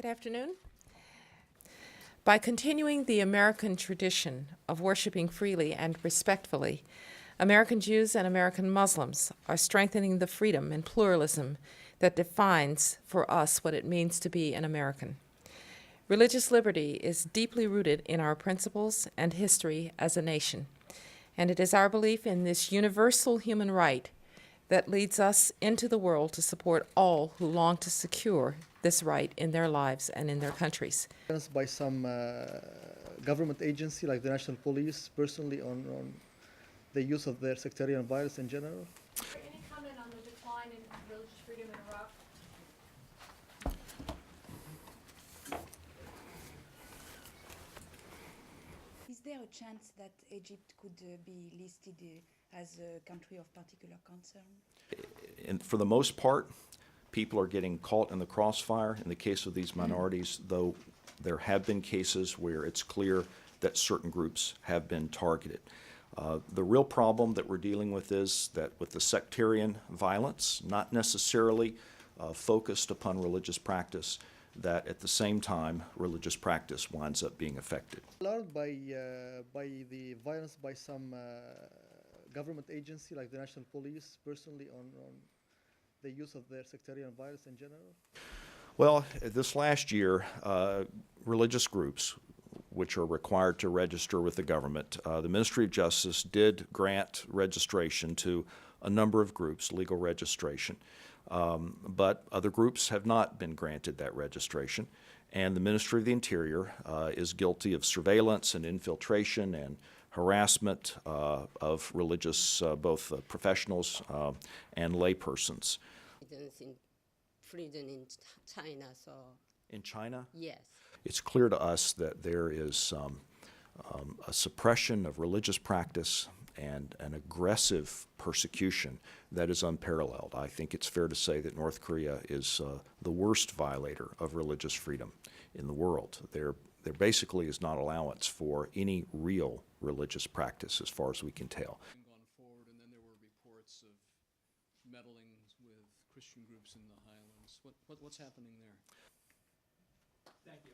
Good afternoon. By continuing the American tradition of worshiping freely and respectfully, American Jews and American Muslims are strengthening the freedom and pluralism that defines for us what it means to be an American. Religious liberty is deeply rooted in our principles and history as a nation, and it is our belief in this universal human right that leads us into the world to support all who long to secure this right in their lives and in their countries. By some government agency like the National Police personally on the use of their sectarian violence in general. Any comment on the decline in religious freedom in Iraq? Is there a chance that Egypt could be listed as a country of particular concern? And for the most part, people are getting caught in the crossfire. In the case of these minorities, though, there have been cases where it's clear that certain groups have been targeted. The real problem that we're dealing with is that with the sectarian violence, not necessarily focused upon religious practice, that at the same time religious practice winds up being affected. Alarmed by the violence by some government agency like the National Police personally on the use of their sectarian violence in general? Well, this last year, religious groups, which are required to register with the government, the Ministry of Justice did grant registration to a number of groups, legal registration, but other groups have not been granted that registration. And the Ministry of the Interior is guilty of surveillance and infiltration and harassment of religious, both professionals and laypersons. Freedom in China, so. In China? Yes. It's clear to us that there is a suppression of religious practice and an aggressive persecution that is unparalleled. I think it's fair to say that North Korea is the worst violator of religious freedom in the world. There basically is not allowance for any real religious practice as far as we can tell. Gone forward, and then there were reports of meddling with Christian groups in the highlands. What's happening there? Thank you.